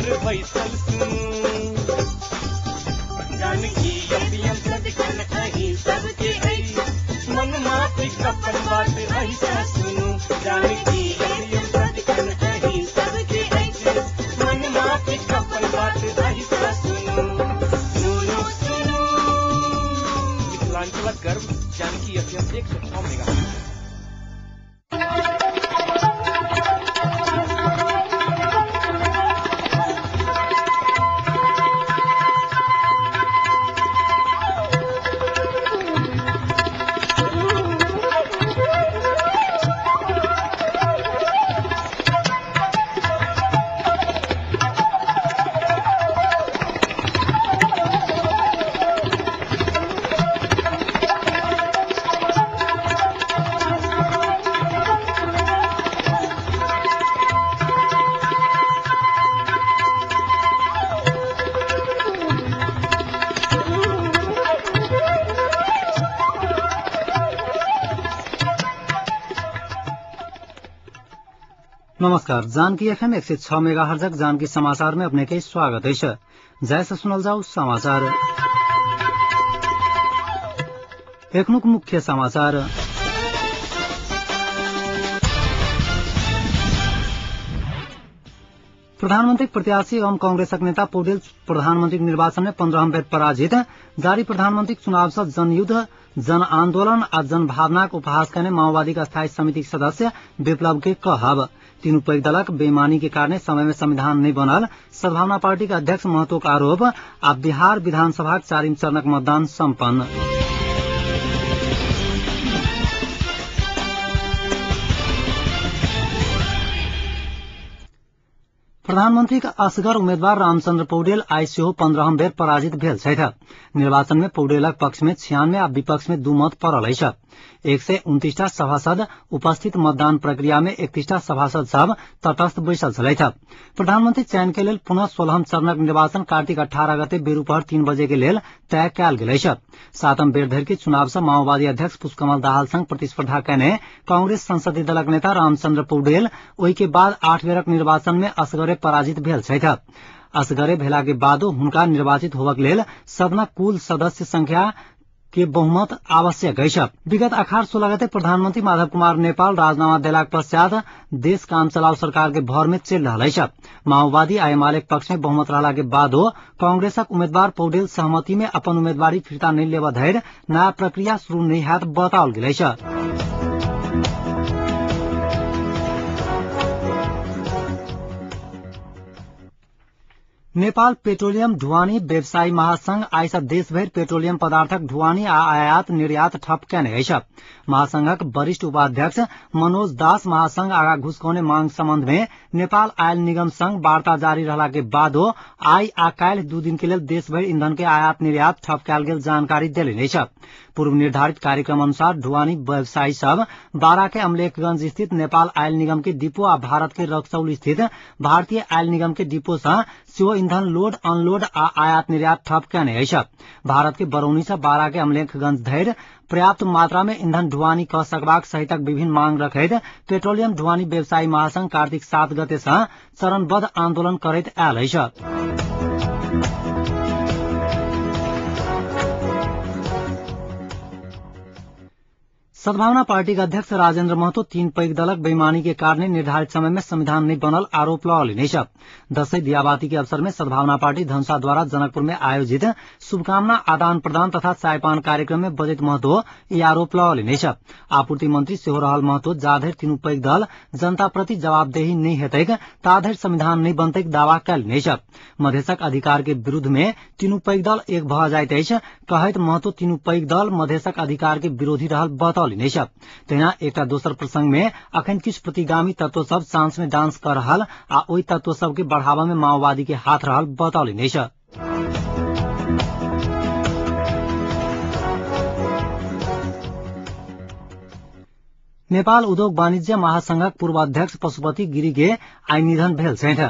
पर बैसल सुनू जानकी अभियम सदकन अही सबके आई मन माफी कपन बात ऐसा सुनू जानकी अभियम सदकन अही सबके आई मन माफी कपन बात ऐसा सुनू सुनू सुनू। मिथिलांचल गर्व जानकी अभियम 106 मेगा। नमस्कार, जानकी एफएम 106 मेगाहर्ज जानकी समाचार में अपने के स्वागत है। जैसे सुनल जाऊ समाचार। एकनुक मुख्य समाचार। प्रधानमंत्री प्रत्याशी एवं कांग्रेसक नेता पौडेल प्रधानमंत्री निर्वाचन में 15 बेर पराजित। जारी प्रधानमंत्री चुनाव से जनयुद्ध जन आंदोलन आ जनभावना को उपहास करने माओवादी का स्थायी समिति के सदस्य विप्लव के कहब। तीनों पैघ दलक बेईमानी के कारण समय में संविधान नहीं बनल। सद्भावना पार्टी का अध्यक्ष महतो का आरोप। आ बिहार विधानसभा 4 चरणक मतदान सम्पन्न। प्रधानमंत्री का असगर उम्मीदवार रामचंद्र पौडेल आई सेहो 15 बेर पराजित भेल छथि। निर्वाचन में पौडेलक पक्ष में 96 आ विपक्ष में 2 मत पड़ल अछि। 129 सभासद उपस्थित मतदान प्रक्रिया में 31 सभासद सब तटस्थ बैसल छलथि। प्रधानमंत्री चयन के लेल पुनः 16 चरणक निर्वाचन कार्तिक 18 गते बेरुपहर 3 बजे के लेल तय कयल गेल अछि। 7म बेर धरि के चुनाव से माओवादी अध्यक्ष पुष्पकमल दाहाल संग प्रतिस्पर्धा कयने कांग्रेस संसदीय दलक नेता रामचंद्र पौडेल ओहि के बाद 8 बेरक निर्वाचन में असगरे पराजित भेल छथि। असगरे भेला के बादो हुनका निर्वाचित होबक लेल सदनक कुल सदस्य संख्या के बहुमत आवश्यक अछि। विगत अखाड़ 16 गते प्रधानमंत्री माधव कुमार नेपाल राजीनामा देलाक पश्चात देश काम चलाओ सरकार के भर में चलि रहल अछि। माओवादी आ एमालेक पक्ष में बहुमत रहला के बादो कांग्रेसक उम्मीदवार पौडेल सहमति में अपन उम्मीदवारी फिर्ता नहीं लेबा धरि नया प्रक्रिया शुरू नहीं हैत बताओल गेल अछि। नेपाल पेट्रोलियम ढुवानी व्यवसायी महासंघ आइसा देशभर पेट्रोलियम पदार्थक ढुवानी आ आयात निर्यात ठप कयने अछि। महासंघक वरिष्ठ उपाध्यक्ष मनोज दास महासंघ आगा घुसखोरने मांग संबंध में नेपाल आयल निगम संग वार्ता जारी रहला के बादो आई आ काल्हि 2 दिन के लेल देशभर ईंधन के आयात निर्यात ठप कयल गेल जानकारी देलनि अछि। पूर्व निर्धारित कार्यक्रम अनुसार ढुवानी व्यवसायी सब बारा के अमलेखगंज स्थित नेपाल आयल निगम के डिपो आ भारत के रक्सौल स्थित भारतीय आयल निगम के डिपो से सेहो ईंधन लोड अनलोड आ आयात निर्यात ठप कयने अछि। भारत के बरौनी से बारा के अमलेखगंज धरि पर्याप्त मात्रा में ईंधन ढुवानी क सकबाक सहितक विभिन्न मांग रखैत पेट्रोलियम ढुवानी व्यवसायी महासंघ कार्तिक 7 गते से चरणबद्ध आंदोलन करैत आयल अछि। सद्भावना पार्टी का अध्यक्ष राजेन्द्र महतो 3 पैघ दलक बेईमानी के कारण निर्धारित समय में संविधान नहीं बनल आरोप लगौलनि अछि। दशैं दियाबाती के अवसर में सद्भावना पार्टी धनुषा द्वारा जनकपुर में आयोजित शुभकामना आदान प्रदान तथा चायपान कार्यक्रम में बजैत महतो ई आरोप लगौलनि अछि। आपूर्ति मंत्री सेहो रहल महतो जाधरि तीनू पैघ दल जनता प्रति जवाबदेही नहीं हेतैक ताधरि संविधान नहीं बनतैक दावा कयलनि अछि। मधेशक अधिकार के विरुद्ध में तीनू पैघ दल एक भऽ जाइत अछि कहैत महतो तीनू पैघ दल मधेशक अधिकार के विरोधी रहल बतौलनि। तहिना एकटा दोसर प्रसंग में अखन किछु प्रतिगामी तत्व सब सांस में डांस कर रहल आ ओहि तत्व सब के बढ़ावा में माओवादी के हाथ रहल बतौलनि अछि। नेपाल उद्योग वाणिज्य महासंघक पूर्व अध्यक्ष पशुपति गिरी के आई निधन भेल छथि।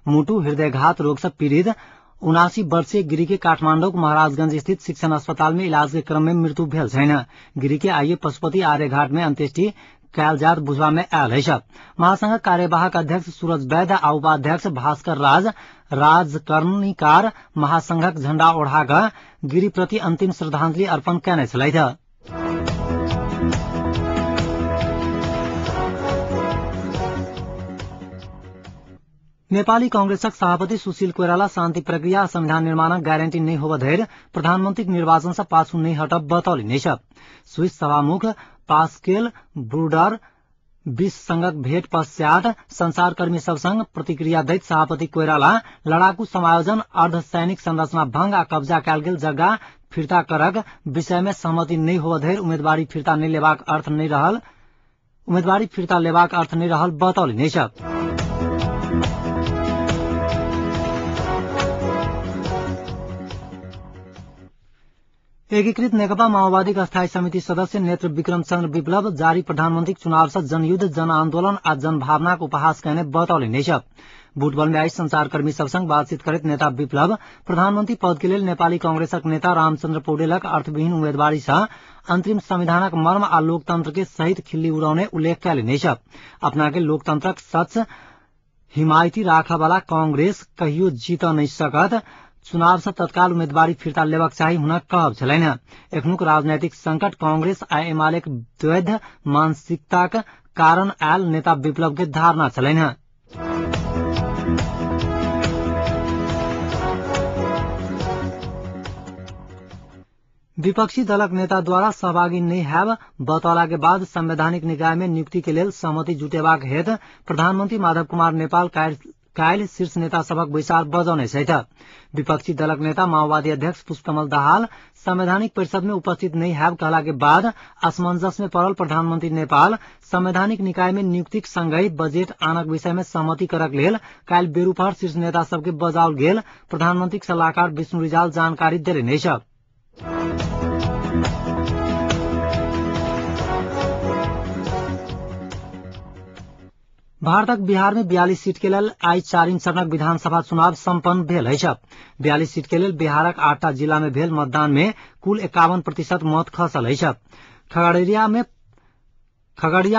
मुटु हृदयघात रोग से पीड़ित 79 वर्षीय गिरी के काठमांडू महाराजगंज स्थित शिक्षण अस्पताल में इलाज के क्रम में मृत्यु भेल छैन। गिरी के आइए पशुपति आर्यघाट में अंत्येष्टि कैल जात बुझवा में आयल है। महासंघ कार्यवाहक अध्यक्ष सूरज वैद्य आ उपाध्यक्ष भास्कर राजकर्णिकार महासंघक झण्डा ओढ़ाक गिरी प्रति अंतिम श्रद्धांजलि अर्पण कैने छलैथ। नेपाली कांग्रेसक सभापति सुशील कोइराला शान्ति प्रक्रिया संविधान निर्माणक ग्यारेन्टी नहीं होब धरि प्रधानमन्त्री निर्वाचन से पाछू नहीं हटब बतौलिने छ। स्विस सभामुख पास्केल ब्रूडर 20 संघक भेट पश्चात संचारकर्मी सब संग प्रतिक्रिया दैत सभापति कोइराला लड़ाकू समायोजन अर्धसैनिक संरचना भंग आ कब्जा कयल गेल जगह फिर्ता करक विषय में सहमति नहीं होब धरि उम्मेदवारी फिर्ता लेबाक अर्थ नहीं रहल बतौलिने छ। एकीकृत नेकपा माओवादी स्थायी समिति सदस्य नेत्र विक्रम चंद्र विप्लव जारी प्रधानमंत्री चुनाव से जनयुद्ध जन आंदोलन आ जनभावना को उपहास कहने बतौलिने छ। बुटबल में आई संचारकर्मी सब संग बातचीत करत नेता विप्लव प्रधानमंत्री पद के लिए नेपाली कांग्रेसक नेता रामचंद्र पौडेलक अर्थविहीन उम्मीदवारी से अंतरिम संविधानक मर्म आ लोकतंत्र के सहित खिल्ली उड़ाउने उल्लेख कैलिने छ। अपना के लोकतंत्रक सच हिमायती राखा वाला कांग्रेस कहियो जीत नहीं सकत, चुनाव से तत्काल उम्मीदवारी फिर्ता लेबाक चाही हुन कहब छलैन। एखनुक राजनैतिक संकट कांग्रेस आ एमालेक द्वैध मानसिकताक कारण आयल नेता विप्लव के धारणा छलैन। विपक्षी दलक नेता द्वारा सहभागी नहीं हैब बतौला के बाद संवैधानिक निकाय में नियुक्ति के लेल सहमति जुटेबाक हेतु प्रधानमंत्री माधव कुमार नेपाल काल्हि शीर्ष नेता सबक विचार बजौने छैथ। विपक्षी दलक नेता माओवादी अध्यक्ष पुष्पकमल दाहाल संवैधानिक परिषद में उपस्थित नहीं हैब कहला के बाद असमंजस में पड़ल प्रधानमंत्री नेपाल संवैधानिक निकाय में नियुक्ति संगहि बजेट आनक विषय में सहमति करक लेल काल्हि बेरूपहर शीर्ष नेता सबके बजाओल गेल प्रधानमंत्री सलाहकार विष्णु रिजाल जानकारी देलनि छ। भारतक बिहार में 42 सीट के लेल आई 4 चरणक विधानसभा चुनाव सम्पन्न भेल अछि। 42 सीट के लेल बिहारक 8टा जिला में भेल मतदान में कुल 51% मत खसल अछि। खगड़िया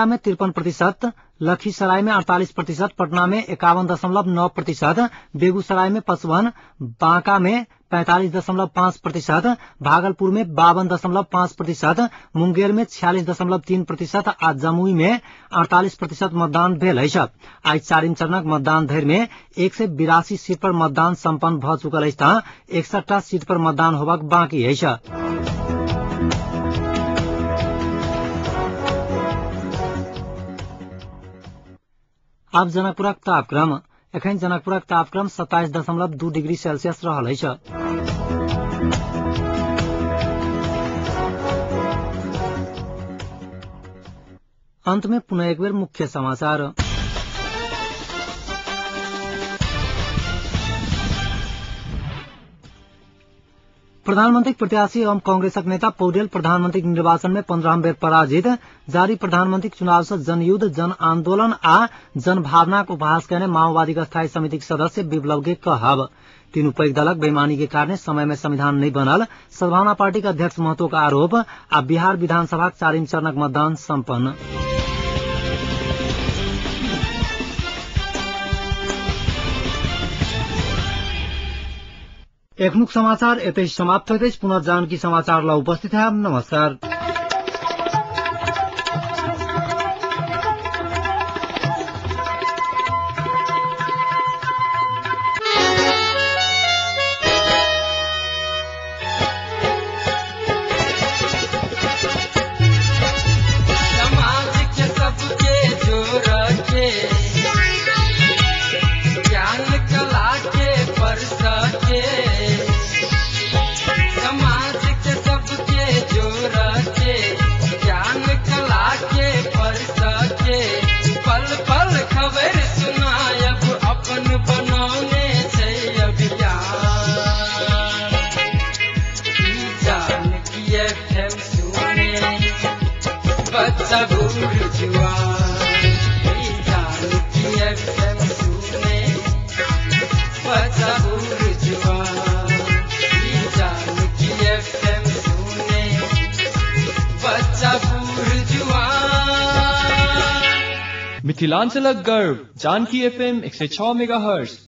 में 53%, लखीसराय में 48%, पटना में 51.9%, बेगूसराय में 55%, बांका में 45.5%, भागलपुर में 52.5%, मुंगेर में 46.3% आ जमुई में 48% मतदान भेल अछि। आई 4 चरणक मतदान धरि में 182 सीट पर मतदान सम्पन्न भ चुकल अछि त 61टा सीट पर मतदान होबाक बाँकी अछि। अब जनकपुरक तापक्रम। एखन जनकपुरक तापक्रम 27.2 डिग्री सेल्सियस रहल अछि। अंत में पुनः एक बेर मुख्य समाचार। प्रधानमंत्री प्रत्याशी एवं कांग्रेसक नेता पौडेल प्रधानमंत्री निर्वाचन में 15 बेर पराजित। जारी प्रधानमंत्री चुनाव से जनयुद्ध जन आंदोलन आ जनभावना को उपहास करने माओवादी का स्थायी समिति के सदस्य विप्लव के कहब। तीनों पैघ दलक बेईमानी के कारण समय में संविधान नहीं बनल, सद्भावना पार्टी के अध्यक्ष महतो का आरोप। आ बिहार विधानसभा 4 चरणक मतदान सम्पन्न। एखनुक समाचार एतै समाप्त होइतै। पुनः जानकी समाचार ला उपस्थित है। नमस्कार। बच्चा बूढ़ जुआन मिथिलाञ्चलक गर्व जानकी FM 106 मेगाहर्ज